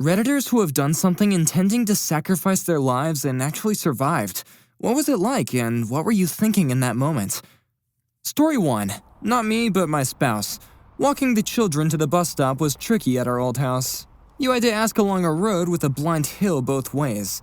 Redditors who have done something intending to sacrifice their lives and actually survived. What was it like, and what were you thinking in that moment? Story 1. Not me, but my spouse. Walking the children to the bus stop was tricky at our old house. You had to ask along a road with a blind hill both ways.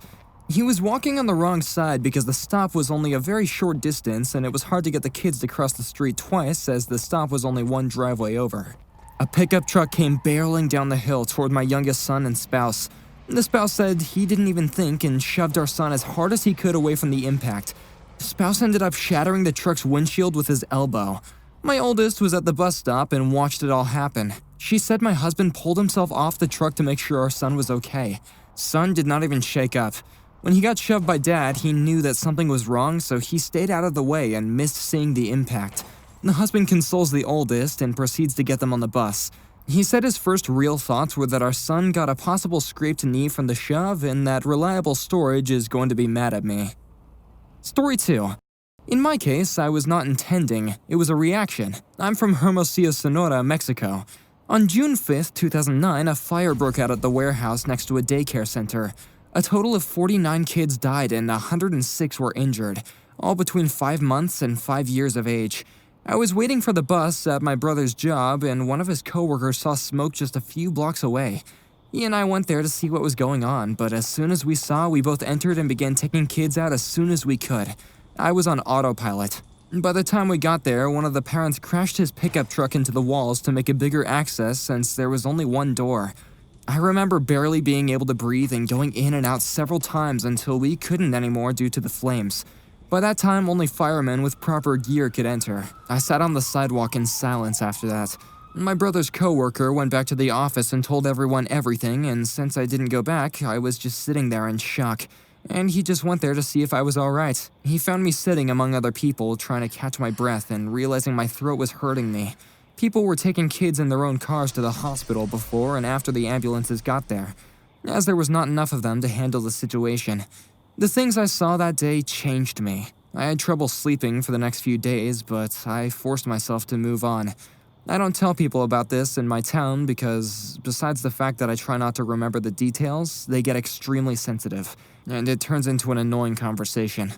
He was walking on the wrong side because the stop was only a very short distance and it was hard to get the kids to cross the street twice as the stop was only one driveway over. A pickup truck came barreling down the hill toward my youngest son and spouse. The spouse said he didn't even think and shoved our son as hard as he could away from the impact. The spouse ended up shattering the truck's windshield with his elbow. My oldest was at the bus stop and watched it all happen. She said my husband pulled himself off the truck to make sure our son was okay. Son did not even shake up. When he got shoved by Dad, he knew that something was wrong, so he stayed out of the way and missed seeing the impact. The husband consoles the oldest and proceeds to get them on the bus. He said his first real thoughts were that our son got a possible scraped knee from the shove and that reliable storage is going to be mad at me. Story 2. In my case, I was not intending, it was a reaction. I'm from Hermosillo, Sonora, Mexico. On June 5, 2009, a fire broke out at the warehouse next to a daycare center. A total of 49 kids died and 106 were injured, all between 5 months and 5 years of age. I was waiting for the bus at my brother's job and one of his coworkers saw smoke just a few blocks away. He and I went there to see what was going on, but as soon as we saw, we both entered and began taking kids out as soon as we could. I was on autopilot. By the time we got there, one of the parents crashed his pickup truck into the walls to make a bigger access since there was only one door. I remember barely being able to breathe and going in and out several times until we couldn't anymore due to the flames. By that time, only firemen with proper gear could enter. I sat on the sidewalk in silence after that. My brother's coworker went back to the office and told everyone everything, and since I didn't go back, I was just sitting there in shock. And he just went there to see if I was alright. He found me sitting among other people, trying to catch my breath and realizing my throat was hurting me. People were taking kids in their own cars to the hospital before and after the ambulances got there, as there was not enough of them to handle the situation. The things I saw that day changed me. I had trouble sleeping for the next few days, but I forced myself to move on. I don't tell people about this in my town because, besides the fact that I try not to remember the details, they get extremely sensitive, and it turns into an annoying conversation.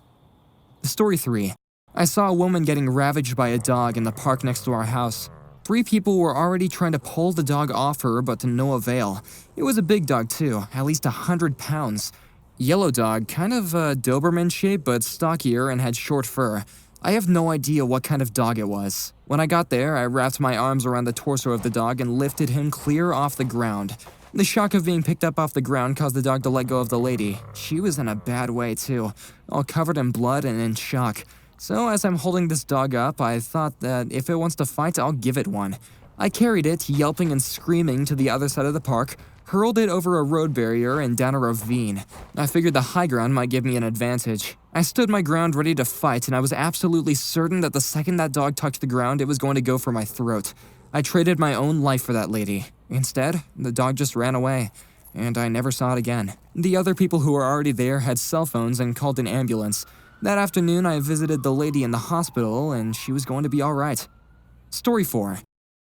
Story 3. I saw a woman getting ravaged by a dog in the park next to our house. 3 people were already trying to pull the dog off her, but to no avail. It was a big dog too, at least 100 pounds. Yellow dog, kind of Doberman shape but stockier and had short fur. I have no idea what kind of dog it was. When I got there, I wrapped my arms around the torso of the dog and lifted him clear off the ground. The shock of being picked up off the ground caused the dog to let go of the lady. She was in a bad way too, all covered in blood and in shock. So as I'm holding this dog up, I thought that if it wants to fight, I'll give it one. I carried it, yelping and screaming, to the other side of the park, hurled it over a road barrier and down a ravine. I figured the high ground might give me an advantage. I stood my ground ready to fight, and I was absolutely certain that the second that dog touched the ground, it was going to go for my throat. I traded my own life for that lady. Instead, the dog just ran away, and I never saw it again. The other people who were already there had cell phones and called an ambulance. That afternoon, I visited the lady in the hospital, and she was going to be alright. Story 4.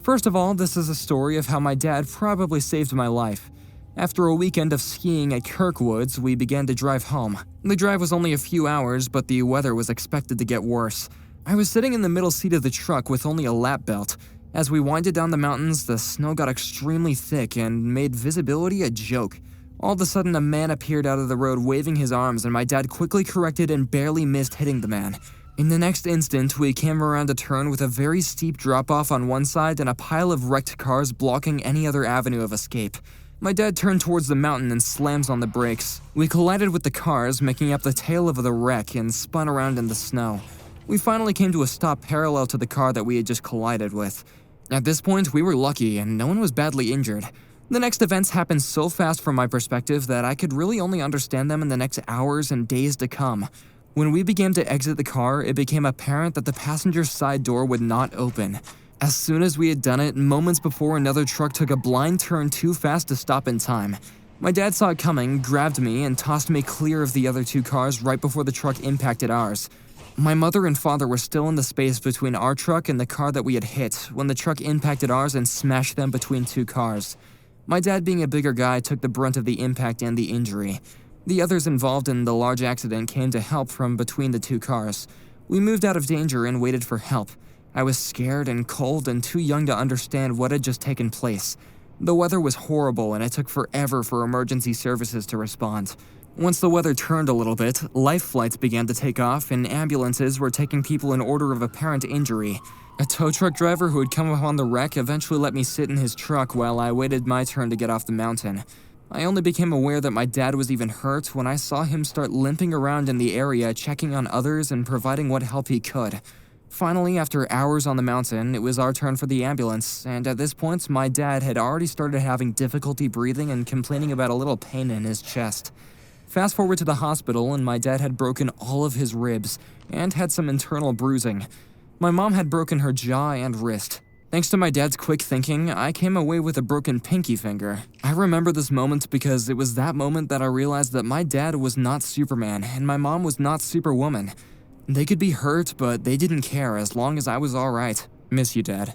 First of all, this is a story of how my dad probably saved my life. After a weekend of skiing at Kirkwoods, we began to drive home. The drive was only a few hours, but the weather was expected to get worse. I was sitting in the middle seat of the truck with only a lap belt. As we winded down the mountains, the snow got extremely thick and made visibility a joke. All of a sudden, a man appeared out of the road waving his arms, and my dad quickly corrected and barely missed hitting the man. In the next instant, we came around a turn with a very steep drop-off on one side and a pile of wrecked cars blocking any other avenue of escape. My dad turned towards the mountain and slams on the brakes. We collided with the cars, making up the tail of the wreck, and spun around in the snow. We finally came to a stop parallel to the car that we had just collided with. At this point, we were lucky and no one was badly injured. The next events happened so fast from my perspective that I could really only understand them in the next hours and days to come. When we began to exit the car, it became apparent that the passenger side door would not open. As soon as we had done it, moments before, another truck took a blind turn too fast to stop in time. My dad saw it coming, grabbed me, and tossed me clear of the other 2 cars right before the truck impacted ours. My mother and father were still in the space between our truck and the car that we had hit when the truck impacted ours and smashed them between 2 cars. My dad, being a bigger guy, took the brunt of the impact and the injury. The others involved in the large accident came to help from between the two cars. We moved out of danger and waited for help. I was scared and cold and too young to understand what had just taken place. The weather was horrible and it took forever for emergency services to respond. Once the weather turned a little bit, life flights began to take off and ambulances were taking people in order of apparent injury. A tow truck driver who had come upon the wreck eventually let me sit in his truck while I waited my turn to get off the mountain. I only became aware that my dad was even hurt when I saw him start limping around in the area, checking on others and providing what help he could. Finally, after hours on the mountain, it was our turn for the ambulance, and at this point, my dad had already started having difficulty breathing and complaining about a little pain in his chest. Fast forward to the hospital, and my dad had broken all of his ribs and had some internal bruising. My mom had broken her jaw and wrist. Thanks to my dad's quick thinking, I came away with a broken pinky finger. I remember this moment because it was that moment that I realized that my dad was not Superman and my mom was not Superwoman. They could be hurt, but they didn't care as long as I was alright. Miss you, Dad.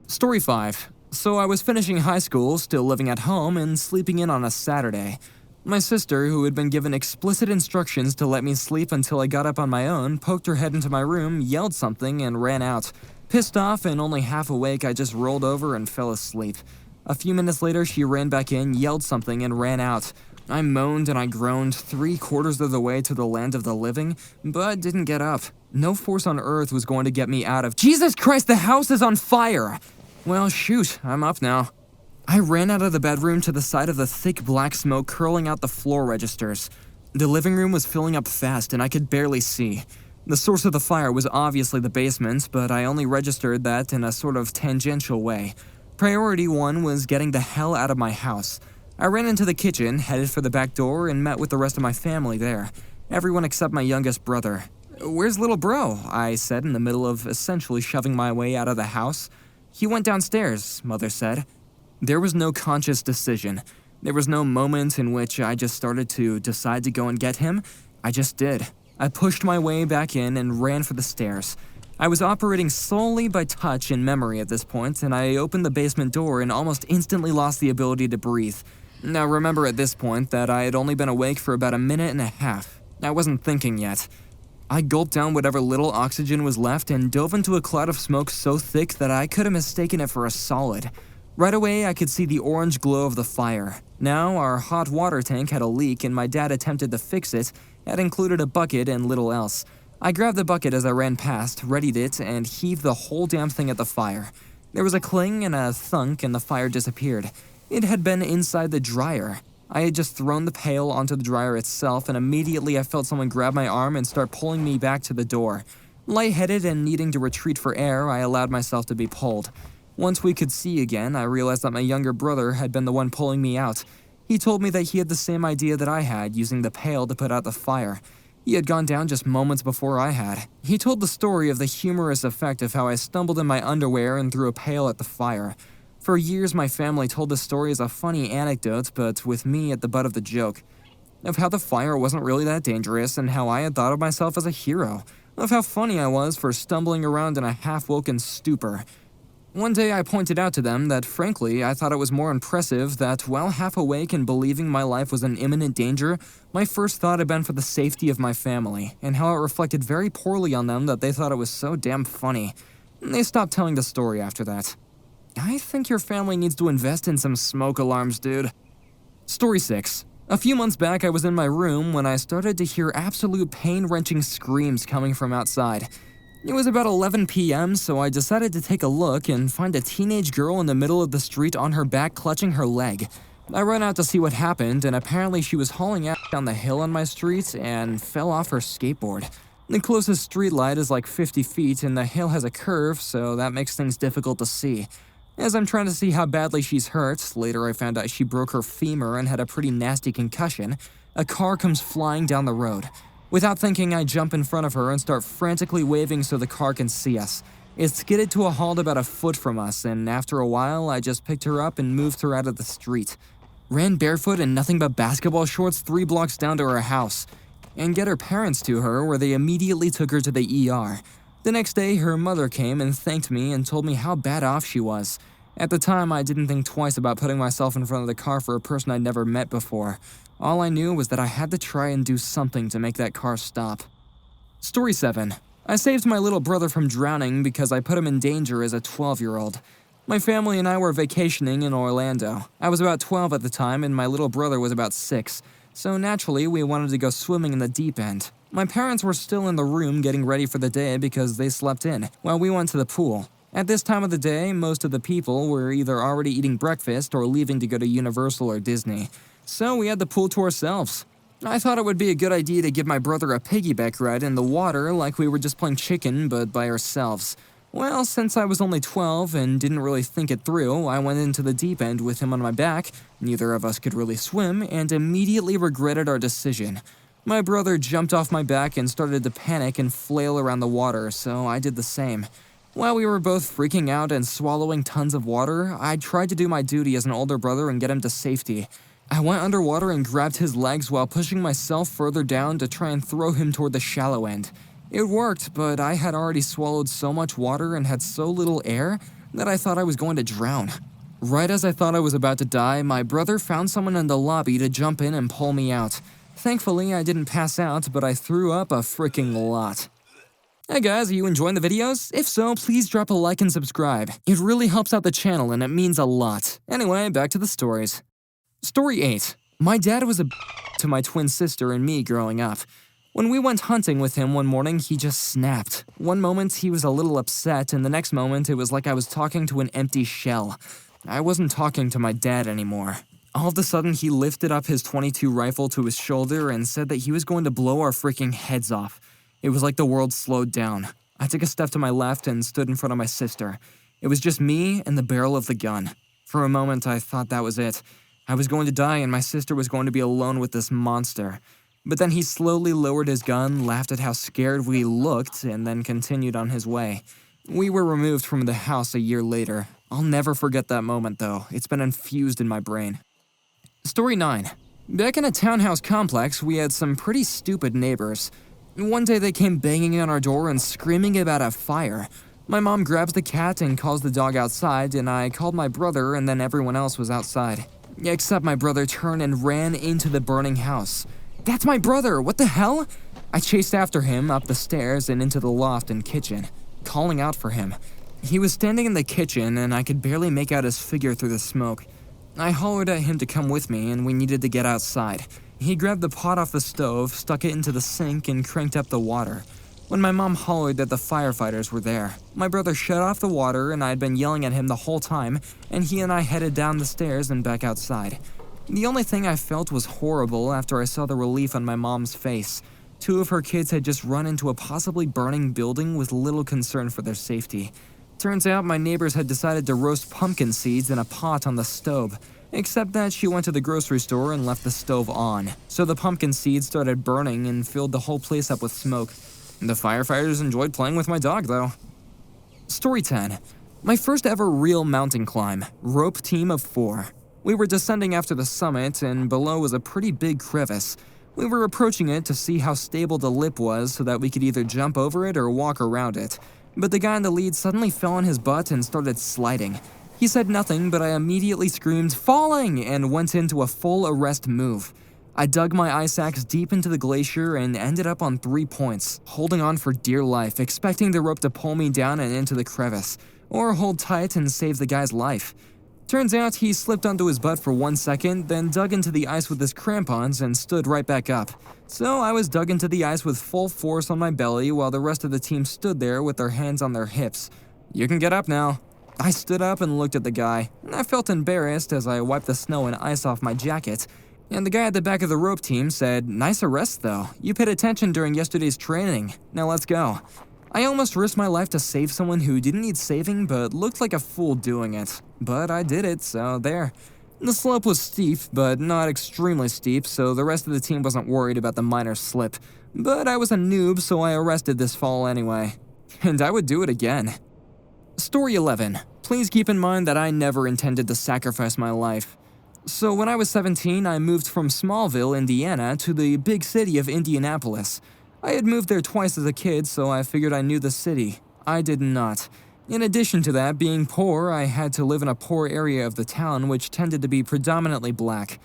Story 5. So I was finishing high school, still living at home, and sleeping in on a Saturday. My sister, who had been given explicit instructions to let me sleep until I got up on my own, poked her head into my room, yelled something, and ran out. Pissed off and only half awake, I just rolled over and fell asleep. A few minutes later, she ran back in, yelled something, and ran out. I moaned and I groaned 3/4 of the way to the land of the living, but didn't get up. No force on earth was going to get me out of— Jesus Christ, the house is on fire! Well, shoot, I'm up now. I ran out of the bedroom to the side of the thick black smoke curling out the floor registers. The living room was filling up fast and I could barely see. The source of the fire was obviously the basement, but I only registered that in a sort of tangential way. Priority 1 was getting the hell out of my house. I ran into the kitchen, headed for the back door, and met with the rest of my family there. Everyone except my youngest brother. "Where's little bro?" I said in the middle of essentially shoving my way out of the house. "He went downstairs," Mother said. There was no conscious decision. There was no moment in which I just started to decide to go and get him. I just did. I pushed my way back in and ran for the stairs. I was operating solely by touch and memory at this point, and I opened the basement door and almost instantly lost the ability to breathe. Now remember at this point that I had only been awake for about a minute and a half. I wasn't thinking yet. I gulped down whatever little oxygen was left and dove into a cloud of smoke so thick that I could have mistaken it for a solid. Right away, I could see the orange glow of the fire. Now, our hot water tank had a leak and my dad attempted to fix it. It included a bucket and little else. I grabbed the bucket as I ran past, readied it, and heaved the whole damn thing at the fire. There was a cling and a thunk and the fire disappeared. It had been inside the dryer. I had just thrown the pail onto the dryer itself and immediately I felt someone grab my arm and start pulling me back to the door. Lightheaded and needing to retreat for air, I allowed myself to be pulled. Once we could see again, I realized that my younger brother had been the one pulling me out. He told me that he had the same idea that I had, using the pail to put out the fire. He had gone down just moments before I had. He told the story of the humorous effect of how I stumbled in my underwear and threw a pail at the fire. For years, my family told the story as a funny anecdote, but with me at the butt of the joke. Of how the fire wasn't really that dangerous and how I had thought of myself as a hero. Of how funny I was for stumbling around in a half-woken stupor. One day I pointed out to them that frankly I thought it was more impressive that while half awake and believing my life was in imminent danger, my first thought had been for the safety of my family, and how it reflected very poorly on them that they thought it was so damn funny. They stopped telling the story after that. I think your family needs to invest in some smoke alarms, dude. Story 6. A few months back I was in my room when I started to hear absolute pain-wrenching screams coming from outside. It was about 11 p.m., so I decided to take a look and find a teenage girl in the middle of the street on her back clutching her leg. I ran out to see what happened, and apparently she was hauling ass down the hill on my street and fell off her skateboard. The closest street light is like 50 feet, and the hill has a curve, so that makes things difficult to see. As I'm trying to see how badly she's hurt, later I found out she broke her femur and had a pretty nasty concussion, a car comes flying down the road. Without thinking, I jump in front of her and start frantically waving so the car can see us. It skidded to a halt about a foot from us, and after a while, I just picked her up and moved her out of the street. Ran barefoot in nothing but basketball shorts 3 blocks down to her house, and get her parents to her where they immediately took her to the ER. The next day, her mother came and thanked me and told me how bad off she was. At the time, I didn't think twice about putting myself in front of the car for a person I'd never met before. All I knew was that I had to try and do something to make that car stop. Story 7. I saved my little brother from drowning because I put him in danger as a 12-year-old. My family and I were vacationing in Orlando. I was about 12 at the time and my little brother was about 6, so naturally we wanted to go swimming in the deep end. My parents were still in the room getting ready for the day because they slept in, while we went to the pool. At this time of the day, most of the people were either already eating breakfast or leaving to go to Universal or Disney, so we had the pool to ourselves. I thought it would be a good idea to give my brother a piggyback ride in the water like we were just playing chicken but by ourselves. Well, since I was only 12 and didn't really think it through, I went into the deep end with him on my back. Neither of us could really swim and immediately regretted our decision. My brother jumped off my back and started to panic and flail around the water, so I did the same. While we were both freaking out and swallowing tons of water, I tried to do my duty as an older brother and get him to safety. I went underwater and grabbed his legs while pushing myself further down to try and throw him toward the shallow end. It worked, but I had already swallowed so much water and had so little air that I thought I was going to drown. Right as I thought I was about to die, my brother found someone in the lobby to jump in and pull me out. Thankfully, I didn't pass out, but I threw up a freaking lot. Hey guys, are you enjoying the videos? If so, please drop a like and subscribe. It really helps out the channel and it means a lot. Anyway, back to the stories. Story 8. My dad was a to my twin sister and me growing up. When we went hunting with him one morning, he just snapped. One moment he was a little upset, and the next moment it was like I was talking to an empty shell. I wasn't talking to my dad anymore. All of a sudden, he lifted up his .22 rifle to his shoulder and said that he was going to blow our freaking heads off. It was like the world slowed down. I took a step to my left and stood in front of my sister. It was just me and the barrel of the gun. For a moment, I thought that was it. I was going to die and my sister was going to be alone with this monster. But then he slowly lowered his gun, laughed at how scared we looked, and then continued on his way. We were removed from the house a year later. I'll never forget that moment, though. It's been infused in my brain. Story 9. Back in a townhouse complex, we had some pretty stupid neighbors. One day they came banging on our door and screaming about a fire. My mom grabs the cat and calls the dog outside, and I called my brother, and then everyone else was outside. Except my brother turned and ran into the burning house. That's my brother! What the hell? I chased after him up the stairs and into the loft and kitchen, calling out for him. He was standing in the kitchen and I could barely make out his figure through the smoke. I hollered at him to come with me and we needed to get outside. He grabbed the pot off the stove, stuck it into the sink, and cranked up the water. When my mom hollered that the firefighters were there, my brother shut off the water and I had been yelling at him the whole time, and he and I headed down the stairs and back outside. The only thing I felt was horrible after I saw the relief on my mom's face. 2 of her kids had just run into a possibly burning building with little concern for their safety. Turns out my neighbors had decided to roast pumpkin seeds in a pot on the stove, except that she went to the grocery store and left the stove on. So the pumpkin seeds started burning and filled the whole place up with smoke. The firefighters enjoyed playing with my dog, though. Story 10. My first ever real mountain climb, rope team of 4. We were descending after the summit, and below was a pretty big crevice. We were approaching it to see how stable the lip was so that we could either jump over it or walk around it. But the guy in the lead suddenly fell on his butt and started sliding. He said nothing, but I immediately screamed, "Falling!" and went into a full arrest move. I dug my ice axe deep into the glacier and ended up on 3 points, holding on for dear life, expecting the rope to pull me down and into the crevice, or hold tight and save the guy's life. Turns out he slipped onto his butt for 1 second, then dug into the ice with his crampons and stood right back up. So I was dug into the ice with full force on my belly while the rest of the team stood there with their hands on their hips. "You can get up now." I stood up and looked at the guy. I felt embarrassed as I wiped the snow and ice off my jacket. And the guy at the back of the rope team said, "Nice arrest though. You paid attention during yesterday's training. Now let's go." I almost risked my life to save someone who didn't need saving but looked like a fool doing it. But I did it, so there. The slope was steep, but not extremely steep, so the rest of the team wasn't worried about the minor slip. But I was a noob, so I arrested this fall anyway. And I would do it again. Story 11. Please keep in mind that I never intended to sacrifice my life. So when I was 17, I moved from Smallville, Indiana, to the big city of Indianapolis. I had moved there twice as a kid, so I figured I knew the city. I did not. In addition to that, being poor, I had to live in a poor area of the town which tended to be predominantly black.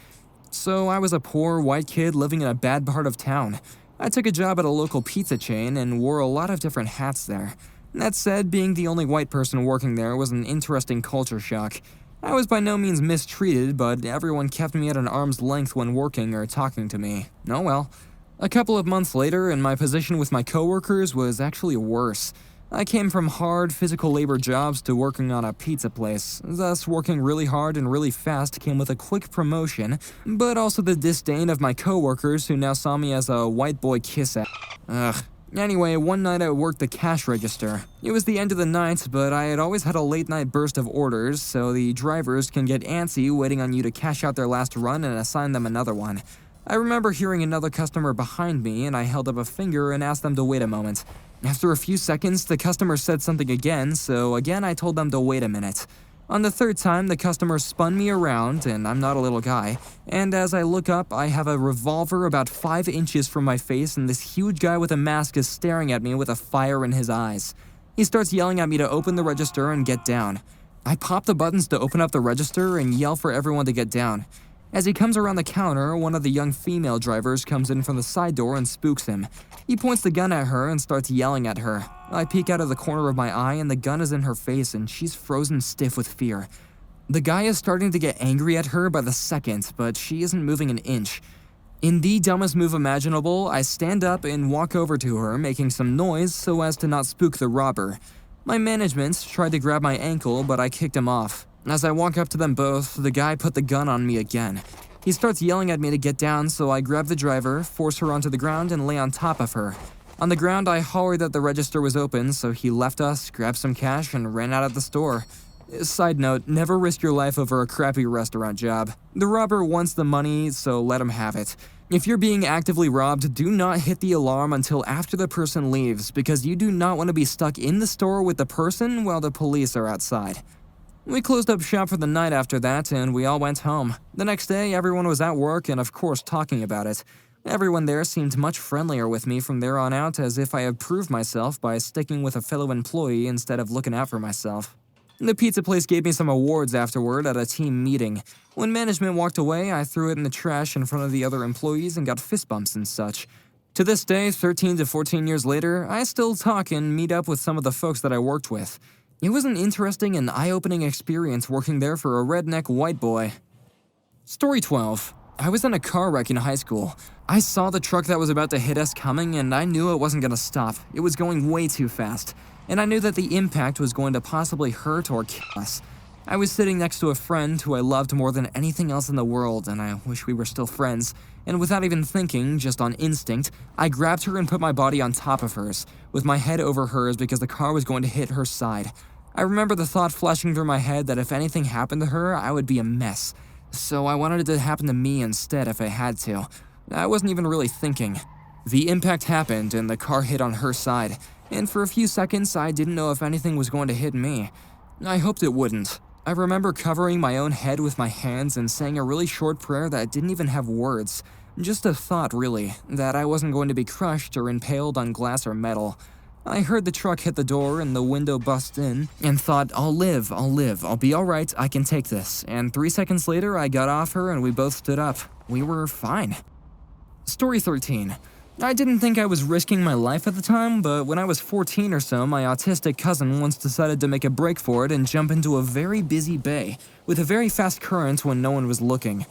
So I was a poor white kid living in a bad part of town. I took a job at a local pizza chain and wore a lot of different hats there. That said, being the only white person working there was an interesting culture shock. I was by no means mistreated, but everyone kept me at an arm's length when working or talking to me. Oh well. A couple of months later, and my position with my coworkers was actually worse. I came from hard physical labor jobs to working on a pizza place. Thus, working really hard and really fast came with a quick promotion, but also the disdain of my coworkers who now saw me as a white boy kiss-ass. Ugh. Anyway, one night I worked the cash register. It was the end of the night, but I had always had a late-night burst of orders, so the drivers can get antsy waiting on you to cash out their last run and assign them another one. I remember hearing another customer behind me, and I held up a finger and asked them to wait a moment. After a few seconds, the customer said something again, so again I told them to wait a minute. On the third time, the customer spun me around, and I'm not a little guy, and as I look up, I have a revolver about 5 inches from my face, and this huge guy with a mask is staring at me with a fire in his eyes. He starts yelling at me to open the register and get down. I pop the buttons to open up the register and yell for everyone to get down. As he comes around the counter, one of the young female drivers comes in from the side door and spooks him. He points the gun at her and starts yelling at her. I peek out of the corner of my eye and the gun is in her face and she's frozen stiff with fear. The guy is starting to get angry at her by the second, but she isn't moving an inch. In the dumbest move imaginable, I stand up and walk over to her, making some noise so as to not spook the robber. My management tried to grab my ankle, but I kicked him off. As I walk up to them both, the guy put the gun on me again. He starts yelling at me to get down, so I grab the driver, force her onto the ground, and lay on top of her. On the ground, I hollered that the register was open, so he left us, grabbed some cash, and ran out of the store. Side note, never risk your life over a crappy restaurant job. The robber wants the money, so let him have it. If you're being actively robbed, do not hit the alarm until after the person leaves, because you do not want to be stuck in the store with the person while the police are outside. We closed up shop for the night after that, and we all went home. The next day, everyone was at work and of course talking about it. Everyone there seemed much friendlier with me from there on out, as if I had proved myself by sticking with a fellow employee instead of looking out for myself. The pizza place gave me some awards afterward at a team meeting. When management walked away, I threw it in the trash in front of the other employees and got fist bumps and such. To this day, 13 to 14 years later, I still talk and meet up with some of the folks that I worked with. It was an interesting and eye-opening experience working there for a redneck white boy. Story 12. I was in a car wreck in high school. I saw the truck that was about to hit us coming, and I knew it wasn't going to stop. It was going way too fast, and I knew that the impact was going to possibly hurt or kill us. I was sitting next to a friend who I loved more than anything else in the world, and I wish we were still friends. And without even thinking, just on instinct, I grabbed her and put my body on top of hers, with my head over hers because the car was going to hit her side. I remember the thought flashing through my head that if anything happened to her, I would be a mess. So I wanted it to happen to me instead if I had to. I wasn't even really thinking. The impact happened and the car hit on her side, and for a few seconds I didn't know if anything was going to hit me. I hoped it wouldn't. I remember covering my own head with my hands and saying a really short prayer that didn't even have words. Just a thought, really, that I wasn't going to be crushed or impaled on glass or metal. I heard the truck hit the door and the window bust in, and thought, I'll live, I'll be alright, I can take this. And 3 seconds later, I got off her and we both stood up. We were fine. Story 13. I didn't think I was risking my life at the time, but when I was 14 or so, my autistic cousin once decided to make a break for it and jump into a very busy bay, with a very fast current when no one was looking.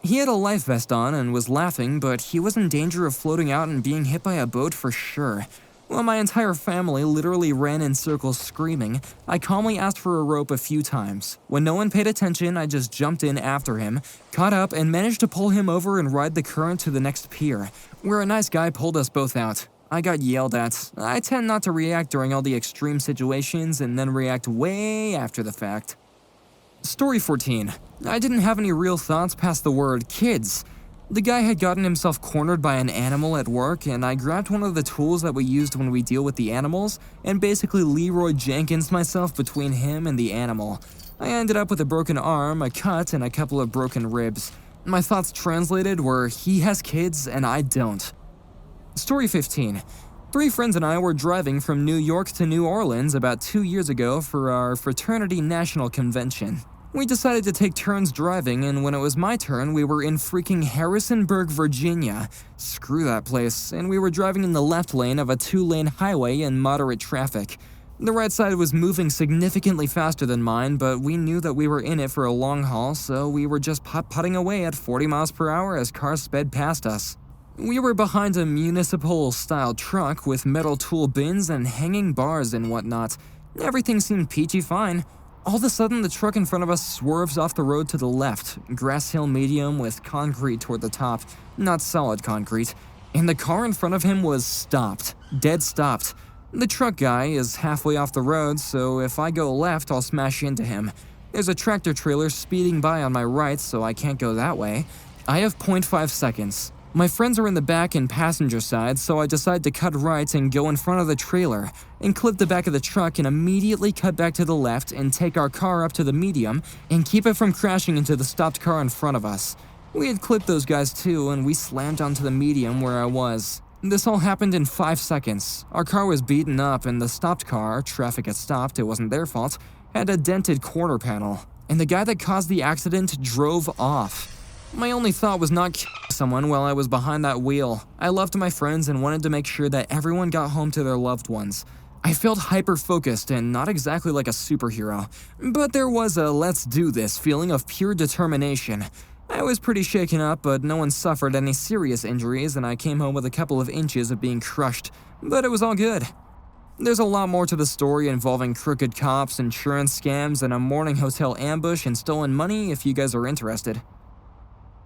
He had a life vest on and was laughing, but he was in danger of floating out and being hit by a boat for sure. While my entire family literally ran in circles screaming, I calmly asked for a rope a few times. When no one paid attention, I just jumped in after him, caught up, and managed to pull him over and ride the current to the next pier, where a nice guy pulled us both out. I got yelled at. I tend not to react during all the extreme situations and then react way after the fact. Story 14. I didn't have any real thoughts past the word kids. The guy had gotten himself cornered by an animal at work, and I grabbed one of the tools that we used when we deal with the animals and basically Leroy Jenkins myself between him and the animal. I ended up with a broken arm, a cut, and a couple of broken ribs. My thoughts translated were, he has kids and I don't. Story 15. Three friends and I were driving from New York to New Orleans about 2 years ago for our fraternity national convention. We decided to take turns driving, and when it was my turn, we were in freaking Harrisonburg, Virginia. Screw that place, and we were driving in the left lane of a 2-lane highway in moderate traffic. The right side was moving significantly faster than mine, but we knew that we were in it for a long haul, so we were just putt-putting away at 40 miles per hour as cars sped past us. We were behind a municipal-style truck with metal tool bins and hanging bars and whatnot. Everything seemed peachy fine. All of a sudden, the truck in front of us swerves off the road to the left, grass hill medium with concrete toward the top, not solid concrete, and the car in front of him was stopped, dead stopped. The truck guy is halfway off the road, so if I go left, I'll smash into him. There's a tractor trailer speeding by on my right, so I can't go that way. I have 0.5 seconds. My friends are in the back and passenger side, so I decide to cut right and go in front of the trailer, and clip the back of the truck and immediately cut back to the left and take our car up to the medium and keep it from crashing into the stopped car in front of us. We had clipped those guys too, and we slammed onto the medium where I was. This all happened in 5 seconds. Our car was beaten up, and the stopped car, traffic had stopped, it wasn't their fault, had a dented quarter panel, and the guy that caused the accident drove off. My only thought was not kill someone while I was behind that wheel. I loved my friends and wanted to make sure that everyone got home to their loved ones. I felt hyper-focused and not exactly like a superhero, but there was a let's do this feeling of pure determination. I was pretty shaken up, but no one suffered any serious injuries, and I came home with a couple of inches of being crushed, but it was all good. There's a lot more to the story involving crooked cops, insurance scams, and a morning hotel ambush and stolen money if you guys are interested.